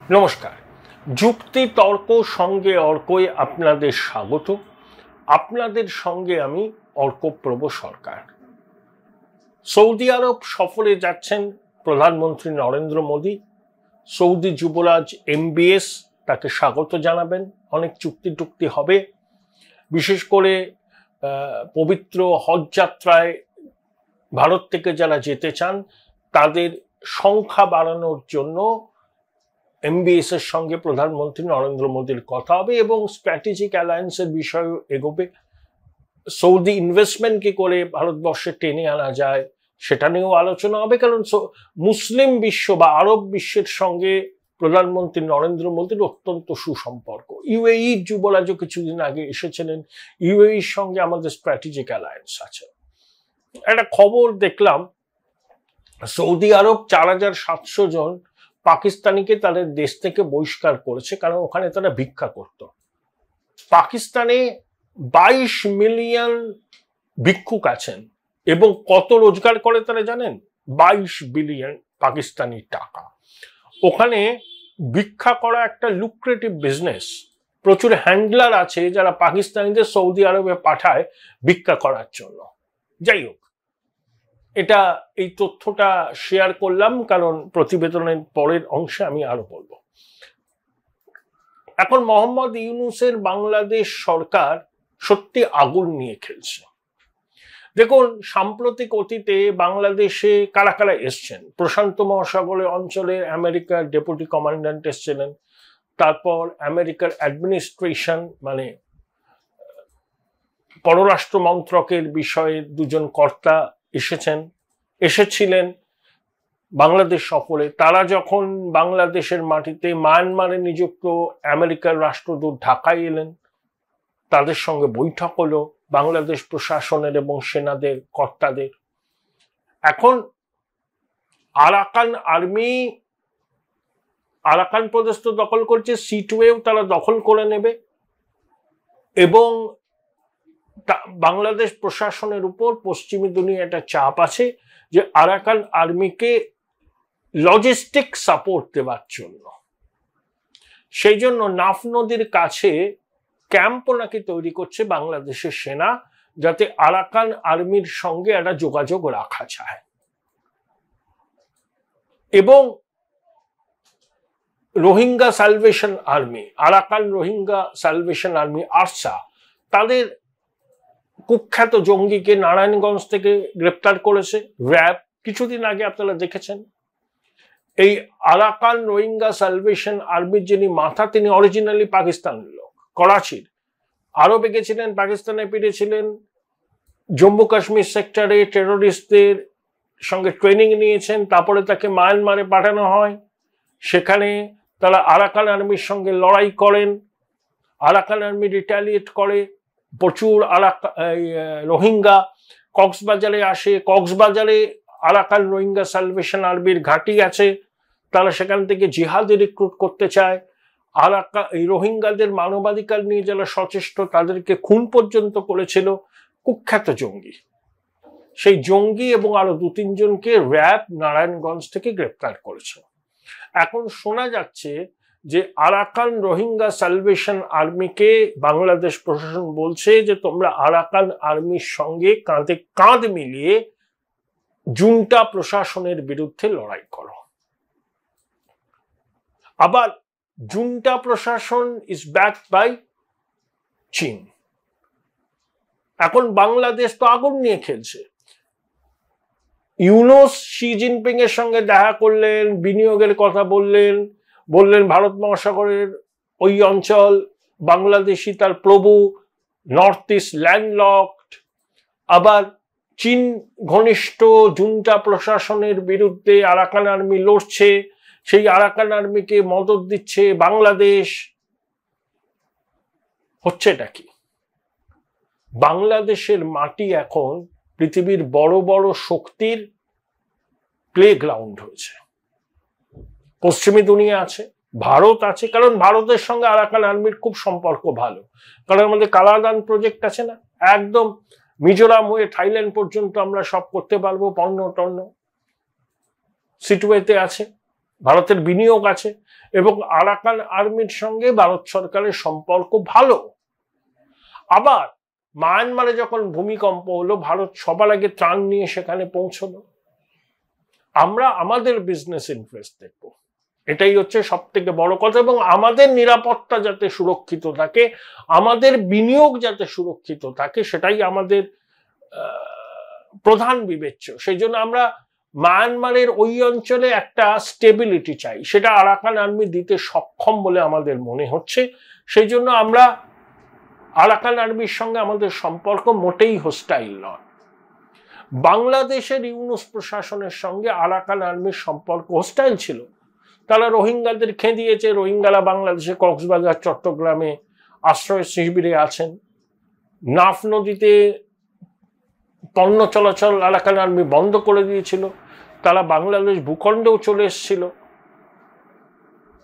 নমস্কার। যুক্তি তর্ক সঙ্গে অর্কই আপনাদের স্বাগত। আপনাদের সঙ্গে আমি অর্কপ্রভ সরকার। সৌদি আরব সফরে যাচ্ছেন প্রধানমন্ত্রী নরেন্দ্র মোদী। সৌদি যুবরাজ MBS তাকে স্বাগত জানাবেন। অনেক চুক্তি টুক্তি হবে, বিশেষ করে পবিত্র হজ যাত্রায় ভারত থেকে যারা যেতে চান তাদের সংখ্যা বাড়ানোর জন্য MBS এর সঙ্গে প্রধানমন্ত্রী নরেন্দ্র মোদীর কথা হবে এবং স্ট্র্যাটেজিক অ্যালায়েন্সের বিষয়ে এগোবে। সৌদি ইনভেস্টমেন্ট কি করে ভারতবর্ষে টেনে আনা যায় সেটা নিয়েও আলোচনা হবে, কারণ মুসলিম বিশ্ব বা আরব বিশ্বের সঙ্গে প্রধানমন্ত্রী নরেন্দ্র মোদীর অত্যন্ত সুসম্পর্ক। UAE যুবরাজও কিছুদিন আগে এসেছিলেন। UAEর সঙ্গে আমাদের স্ট্র্যাটেজিক অ্যালায়েন্স আছে। একটা খবর দেখলাম, সৌদি আরব 4700 জন পাকিস্তানিকে তাদের দেশ থেকে বহিষ্কার করেছে, কারণ ওখানে তারা ভিক্ষা করত। পাকিস্তানে 22 মিলিয়ন ভিক্ষুক আছেন এবং কত রোজগার করে তারা জানেন? 22 বিলিয়ন পাকিস্তানি টাকা। ওখানে ভিক্ষা করা একটা লুক্রেটিভ বিজনেস। প্রচুর হ্যান্ডলার আছে যারা পাকিস্তানিদের সৌদি আরবে পাঠায় ভিক্ষা করার জন্য। যাই হোক, এটা এই তথ্যটা শেয়ার করলাম কারণ প্রতিবেদনের পরের অংশে আমি আরো বলবো। এখন মোহাম্মদ ইউনূসের বাংলাদেশ সরকার সত্যি আগুন নিয়ে খেলছে। দেখুন, সাম্প্রতিক অতীতে বাংলাদেশে কারা কারা এসছেন। প্রশান্ত মহাসাগরের অঞ্চলের আমেরিকার ডেপুটি কমান্ড্যান্ট এসছিলেন, তারপর আমেরিকার অ্যাডমিনিস্ট্রেশন মানে পররাষ্ট্র মন্ত্রকের বিষয়ে দুজন কর্তা এসেছিলেন বাংলাদেশ সফরে। তারা যখন বাংলাদেশের মাটিতে মায়ানমারে নিযুক্ত আমেরিকার রাষ্ট্রদূত ঢাকায় এলেন, তাদের সঙ্গে বৈঠক হলো বাংলাদেশ প্রশাসনের এবং সেনাদের কর্তাদের। এখন আরাকান প্রদেশ তো দখল করছে, সিটওয়েও তারা দখল করে নেবে এবং বাংলাদেশ প্রশাসনের উপর পশ্চিমী দুনিয়া একটা চাপ আছে যে আরাকান আর্মিকে লজিস্টিক সাপোর্ট দেওয়ার জন্য। সেই জন্য নাফ নদীর কাছে ক্যাম্পও নাকি তৈরি করছে বাংলাদেশের সেনা, যাতে আরাকান আর্মির সঙ্গে একটা যোগাযোগ রাখা যায়। এবং Rohingya salvation army, Arakan Rohingya salvation army ARSA, তাদের কুখ্যাত জঙ্গিকে নারায়ণগঞ্জ থেকে গ্রেপ্তার করেছে র্যাব কিছুদিন আগে, আপনারা দেখেছেন। এই আরাকান রোহিঙ্গা সালভেশন আর্মির যিনি মাথা, তিনি অরিজিনালি পাকিস্তানের লোক, করাচির। আরবে গেছিলেন, পাকিস্তানে ফিরেছিলেন, জম্মু কাশ্মীর সেক্টরে টেরোরিস্টদের সঙ্গে ট্রেনিং নিয়েছেন, তারপরে তাকে মায়ানমারে পাঠানো হয়। সেখানে তারা আরাকান আর্মির সঙ্গে লড়াই করেন, আরাকান আর্মি রিটালিয়েট করে, প্রচুর রোহিঙ্গা কক্সবাজারে আসে। কক্সবাজারে আরাকান রোহিঙ্গা সালভেশন আর্মির ঘাঁটি আছে, তারা সেখান থেকে জিহাদি রিক্রুট করতে চায়। এই রোহিঙ্গাদের মানবাধিকার নিয়ে যারা সচেষ্ট তাদেরকে খুন পর্যন্ত করেছিল কুখ্যাত জঙ্গি। সেই জঙ্গি এবং আরো 2-3 জনকে র্যাব নারায়ণগঞ্জ থেকে গ্রেপ্তার করেছে। এখন শোনা যাচ্ছে যে আরাকান রোহিঙ্গা সালভেশন আর্মিকে বাংলাদেশ প্রশাসন বলছে যে তোমরা আরাকান আর্মির সঙ্গে কাঁধে কাঁধ মিলিয়ে জুন্টা প্রশাসনের বিরুদ্ধে লড়াই করো। আবার জুন্টা প্রশাসন ইজ ব্যাকড বাই চীন। এখন বাংলাদেশ তো আগুন নিয়ে খেলছে। ইউনূস শি জিনপিং এর সঙ্গে দেখা করলেন, বিনিয়োগের কথা বললেন ভারত মহাসাগরের ওই অঞ্চল বাংলাদেশি তার প্রভু, নর্থ ইস্ট ল্যান্ডলকড। আবার চীন ঘনিষ্ঠ জুন্টা প্রশাসনের বিরুদ্ধে আরাকান আর্মি লড়ছে, সেই আরাকান আর্মিকে মদদ দিচ্ছে বাংলাদেশ। হচ্ছেটা কি? বাংলাদেশের মাটি এখন পৃথিবীর বড় বড় শক্তির প্লে গ্রাউন্ড হয়েছে। পশ্চিমী দুনিয়া আছে, ভারত আছে, কারণ ভারতের সঙ্গে আরাকান আর্মির খুব সম্পর্ক ভালো, কারণ আমাদের কালাদান প্রজেক্ট আছে না, একদম মিজোরাম হয়ে থাইল্যান্ড পর্যন্ত আমরা সব করতে পারবো, পণ্য টন্য সিটওয়েতে আছে। ভারতের বিনিয়োগ আছে এবং আরাকান আর্মির সঙ্গে ভারত সরকারের সম্পর্ক ভালো। আবার মায়ানমারে যখন ভূমিকম্প হলো, ভারত সবার আগে ত্রাণ নিয়ে সেখানে পৌঁছলো। আমরা আমাদের বিজনেস ইন্টারেস্ট দেখব, এটাই হচ্ছে সব থেকে বড় কথা। এবং আমাদের নিরাপত্তা যাতে সুরক্ষিত থাকে, আমাদের বিনিয়োগ যাতে সুরক্ষিত থাকে, সেটাই আমাদের প্রধান বিবেচ্য। সেই জন্য আমরা মায়ানমারের ওই অঞ্চলে একটা স্টেবিলিটি চাই, সেটা আরাকান আর্মি দিতে সক্ষম বলে আমাদের মনে হচ্ছে। সেই জন্য আমরা আরাকান আর্মির সঙ্গে আমাদের সম্পর্ক মোটেই হোস্টাইল নয়। বাংলাদেশের ইউনুস প্রশাসনের সঙ্গে আরাকান আর্মির সম্পর্ক হোস্টাইল ছিল। তারা রোহিঙ্গাদের খেদিয়েছে, রোহিঙ্গারা বাংলাদেশে কক্সবাজার চট্টগ্রামে আশ্রয় শিবিরে আছেন। নাফ নদীতে পণ্য চলাচল আরাকান আর্মি বন্ধ করে দিয়েছিল, তারা বাংলাদেশ ভূখণ্ডেও চলে এসেছিল।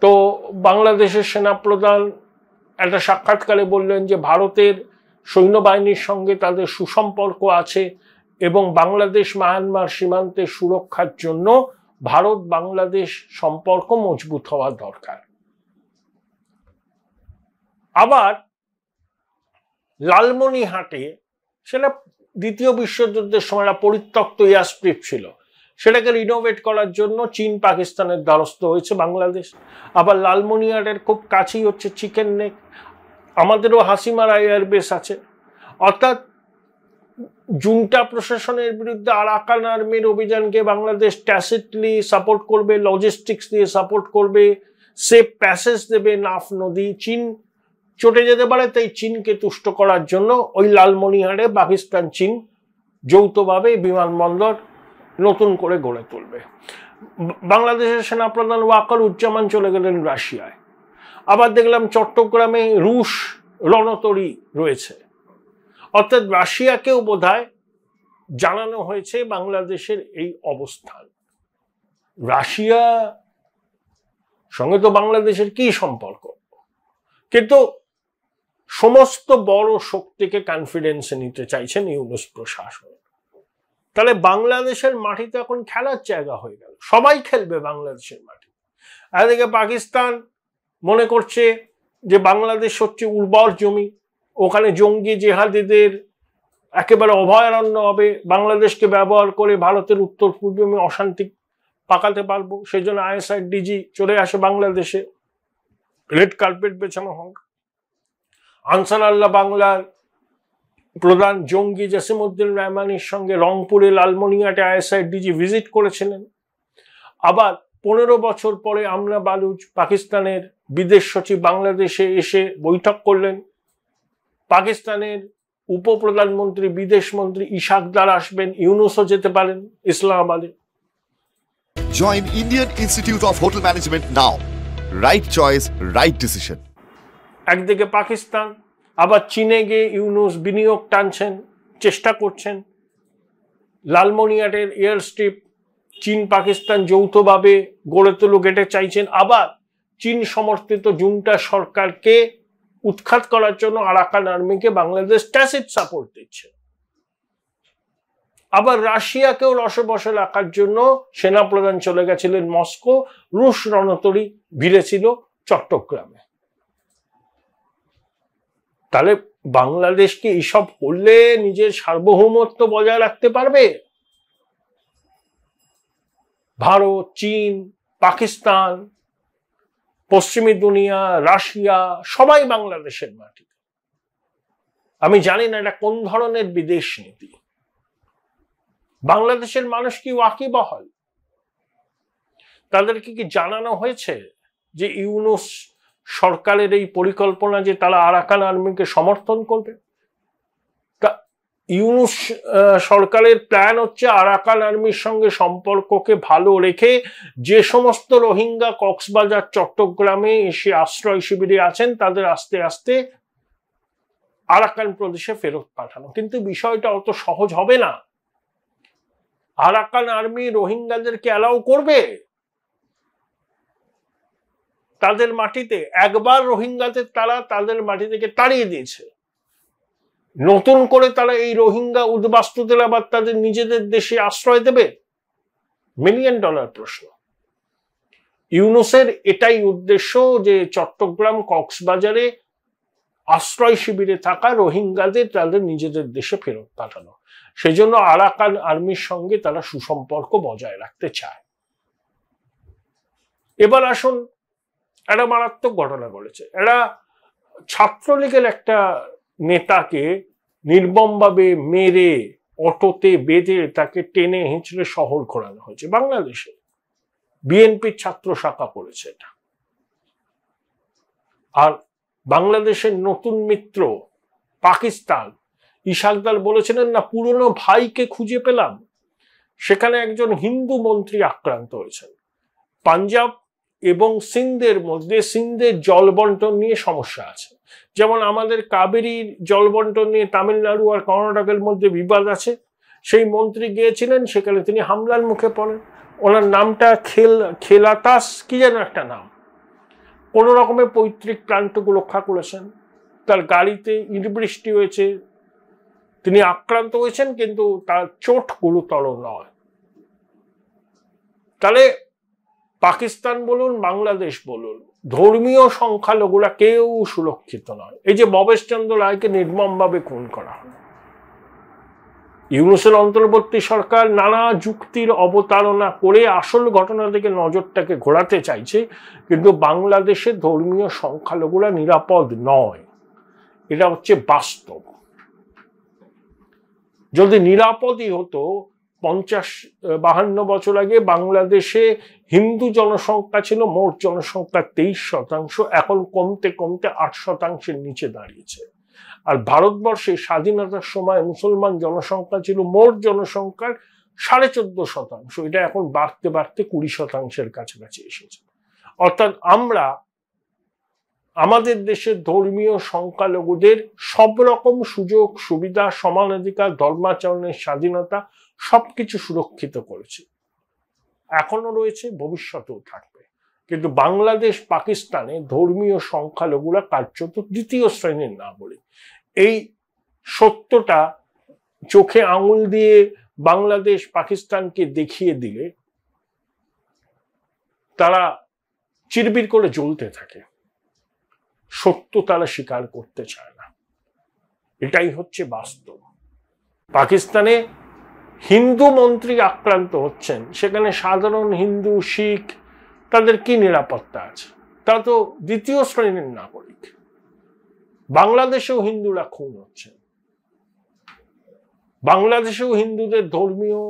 তো বাংলাদেশের সেনাপ্রধান একটা সাক্ষাৎকারে বললেন যে ভারতের সৈন্যবাহিনীর সঙ্গে তাদের সুসম্পর্ক আছে এবং বাংলাদেশ মায়ানমার সীমান্তের সুরক্ষার জন্য ভারত বাংলাদেশ সম্পর্ক মজবুত হওয়া দরকার। আবার লালমনিরহাটে, সেটা দ্বিতীয় বিশ্বযুদ্ধের সময় পরিত্যক্ত এয়ারস্ট্রিপ ছিল, সেটাকে রিনোভেট করার জন্য চীন পাকিস্তানের দ্বারস্থ হয়েছে বাংলাদেশ। আবার লালমনিরহাটের খুব কাছেই হচ্ছে চিকেন নেক, আমাদেরও হাসিমারা এয়ারবেস আছে। অর্থাৎ জুন্টা প্রশাসনের বিরুদ্ধে আরাকান আর্মির অভিযানকে বাংলাদেশ ট্যাসিটলি সাপোর্ট করবে, লজিস্টিক্স দিয়ে সাপোর্ট করবে, সেফ প্যাসেজ দেবে নাফ নদী। চীন চটে যেতে পারে, তাই চীনকে তুষ্ট করার জন্য ওই লালমনিরহাটে পাকিস্তান চীন যৌথভাবে বিমানবন্দর নতুন করে গড়ে তুলবে। বাংলাদেশের সেনাপ্রধান ওয়াকারুজ্জামান চলে গেলেন রাশিয়ায়। আবার দেখলাম চট্টগ্রামে রুশ রণতরী রয়েছে। অর্থাৎ রাশিয়াকেও বোধহয় জানানো হয়েছে বাংলাদেশের এই অবস্থান। রাশিয়া সঙ্গে তো বাংলাদেশের কি সম্পর্ক, কিন্তু সমস্ত বড় শক্তিকে কনফিডেন্সে নিতে চাইছেন ইউনুস প্রশাসন। তাহলে বাংলাদেশের মাটিতে এখন খেলার জায়গা হয়ে গেল, সবাই খেলবে বাংলাদেশের মাটি। এদিকে পাকিস্তান মনে করছে যে বাংলাদেশ হচ্ছে উর্বর জমি, ওখানে জঙ্গি জেহাদিদের একেবারে অভয়ারণ্য হবে, বাংলাদেশকে ব্যবহার করে ভারতের উত্তর পূর্বে আমি অশান্তি পাকাতে পারবো। সেই জন্য ISI ডিজি চলে আসে বাংলাদেশে, রেড কার্পেট বেছানো হোক। আনসার আল্লাহ বাংলার প্রধান জঙ্গি জসিমউদ্দিন রহমানের সঙ্গে রংপুরে লালমনিরহাটে ISI ডিজি ভিজিট করেছিলেন। আবার 15 বছর পরে আমরা বালুচ পাকিস্তানের বিদেশ সচিব বাংলাদেশে এসে বৈঠক করলেন। পাকিস্তানের উপপ্রধানমন্ত্রী বিদেশ মন্ত্রী ইশাকদার আসবেন, ইউনুসও যেতে পারেন ইসলামাবাদে। Join Indian Institute of Hotel Management now. Right choice, right decision. একদিকে পাকিস্তান, আবার চীনে গিয়ে ইউনুস বিনিয়োগ টানছেন, চেষ্টা করছেন। লালমনিরহাটের এয়ার স্ট্রিপ চীন পাকিস্তান যৌথভাবে গড়ে তুলুক এটা চাইছেন। আবার চীন সমর্থিত জুন্টা সরকারকে উৎখাত করার জন্য আরাকান আর্মিকে বাংলাদেশ ট্যাসিট সাপোর্ট দিচ্ছে। আবার রাশিয়াকেও রসে বসে রাখার জন্য সেনাপ্রধান চলে গেছিলেন মস্কো, রুশ রণতরী ভিড়েছিল চট্টগ্রামে। তাহলে বাংলাদেশকে এইসব করলে নিজের সার্বভৌমত্ব বজায় রাখতে পারবে? ভারত, চীন, পাকিস্তান, পশ্চিমী দুনিয়া, রাশিয়া সবাই বাংলাদেশের মাটি। আমি জানি না এটা কোন ধরনের বিদেশ নীতি। বাংলাদেশের মানুষ কি ওয়াকিবহাল? তাদেরকে কি জানানো হয়েছে যে ইউনুস সরকারের এই পরিকল্পনা যে তারা আরাকান আর্মিকে সমর্থন করবে? ইউনুস সরকারের প্ল্যান হচ্ছে আরাকান আর্মির সঙ্গে সম্পর্ককে ভালো রেখে যে সমস্ত রোহিঙ্গা কক্সবাজার চট্টগ্রামে এসে আশ্রয় শিবিরে আছেন তাদের আস্তে আস্তে আরাকান প্রদেশে ফেরত পাঠানো। কিন্তু বিষয়টা অত সহজ হবে না। আরাকান আর্মি রোহিঙ্গাদেরকে অ্যালাউ করবে তাদের মাটিতে? একবার রোহিঙ্গাদের তারা তাদের মাটি থেকে তাড়িয়ে দিয়েছে, নতুন করে তারা এই রোহিঙ্গা উদ্বাস্তুদের আবার তাদের নিজেদের দেশে আশ্রয় দেবে? $1 মিলিয়ন প্রশ্ন। ইউনূসের এটাই উদ্দেশ্য যে চট্টগ্রাম কক্সবাজারে আশ্রয় শিবিরে থাকা রোহিঙ্গাদের তাদের নিজেদের দেশে ফেরত পাঠানো। সেই জন্য আরাকান আর্মির সঙ্গে তারা সুসম্পর্ক বজায় রাখতে চায়। এবার আসুন, একটা মারাত্মক ঘটনা ঘটেছে। এরা ছাত্রলীগের একটা নেতাকে নির্মমভাবে মেরে অটোতে বেঁধে তাকে টেনে হিঁচড়ে শহর ঘোরানো হয়েছে বাংলাদেশে। বিএনপির ছাত্র শাখা করেছে এটা। আর বাংলাদেশের নতুন মিত্র পাকিস্তান, ইশাকদার বলেছিলেন না পুরনো ভাইকে খুঁজে পেলাম, সেখানে একজন হিন্দু মন্ত্রী আক্রান্ত হয়েছেন। পাঞ্জাব এবং সিন্ধের মধ্যে সিন্ধের জল বন্টন নিয়ে সমস্যা আছে, যেমন আমাদের কাবেরীর জল বন্টন নিয়ে তামিলনাড়ু আর কর্ণাটকের মধ্যে বিবাদ আছে। সেই মন্ত্রী গিয়েছিলেন, সেখানে তিনি হামলার মুখে পড়েন। ওনার নামটা খেলাতাস কি যেন একটা নাম। কোন রকমের পৈতৃক প্রান্তকে রক্ষা করেছেন। তার গাড়িতে ইট বৃষ্টি হয়েছে, তিনি আক্রান্ত হয়েছেন, কিন্তু তার চোট গুরুতর নয়। তাহলে পাকিস্তান বলুন, বাংলাদেশ বলুন, ধর্মীয় সংখ্যালঘুরা কেউ সুরক্ষিত নয়। এই যে ভবেশ চন্দ্র রায়কে নির্মমভাবে খুন করা হয়, ইউনূসের অন্তর্বর্তী সরকার নানা যুক্তির অবতারণা করে আসল ঘটনা থেকে নজরটাকে ঘোরাতে চাইছে, কিন্তু বাংলাদেশে ধর্মীয় সংখ্যালঘুরা নিরাপদ নয়, এটা হচ্ছে বাস্তব। যদি নিরাপদই হতো, 50-52 বছর আগে বাংলাদেশে হিন্দু জনসংখ্যা ছিল মোট জনসংখ্যার 23%, এখন কমতে কমতে 8%-এর নিচে দাঁড়িয়েছে। আর ভারতবর্ষে স্বাধীনতার সময় মুসলমান জনসংখ্যা ছিল মোট জনসংখ্যার 14.5%, এটা এখন বাড়তে বাড়তে 20%-এর কাছাকাছি এসেছে। অর্থাৎ আমরা আমাদের দেশের ধর্মীয় সংখ্যালঘুদের সব রকম সুযোগ সুবিধা, সমানাধিকার, ধর্মাচরণের স্বাধীনতা সবকিছু সুরক্ষিত করেছি, এখনো রয়েছে, ভবিষ্যতেও থাকবে। কিন্তু বাংলাদেশ পাকিস্তানে ধর্মীয় সংখ্যালঘুরা কার্যত দ্বিতীয় শ্রেণীর নাগরিক। এই সত্যটা চোখে আঙুল দিয়ে বাংলাদেশ পাকিস্তানকে দেখিয়ে দিলে তারা চিরবির করে জ্বলতে থাকে, সত্য তারা স্বীকার করতে চায় না। এটাই হচ্ছে বাস্তব। পাকিস্তানে হিন্দু মন্ত্রী আক্রান্ত হচ্ছেন, সেখানে সাধারণ হিন্দু শিখ তাদের কি নিরাপত্তা আছে? তা তো দ্বিতীয় শ্রেণীর নাগরিক। বাংলাদেশেও হিন্দুরা খুন হচ্ছে, বাংলাদেশেও হিন্দুদের ধর্মীয়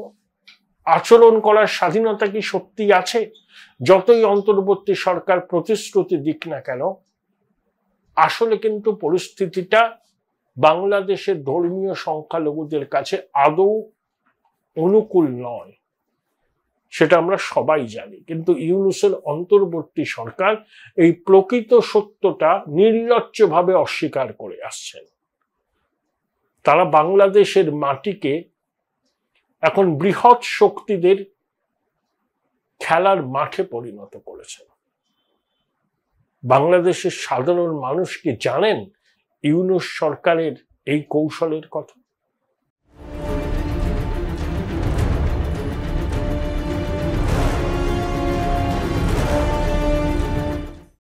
আচরণ করার স্বাধীনতা কি সত্যি আছে? যতই অন্তর্বর্তী সরকার প্রতিশ্রুতি দিক না কেন, আসলে কিন্তু পরিস্থিতিটা বাংলাদেশের ধর্মীয় সংখ্যালঘুদের কাছে আদৌ অনুকূল নয়, সেটা আমরা সবাই জানি। কিন্তু ইউনূসের অন্তর্বর্তী সরকার এই প্রকৃত সত্যটা নির্লজ্জভাবে অস্বীকার করে আসছেন। তারা বাংলাদেশের মাটিকে এখন বৃহৎ শক্তিদের খেলার মাঠে পরিণত করেছেন। বাংলাদেশের সাধারণ মানুষ কি জানেন ইউনূস সরকারের এই কৌশলের কথা?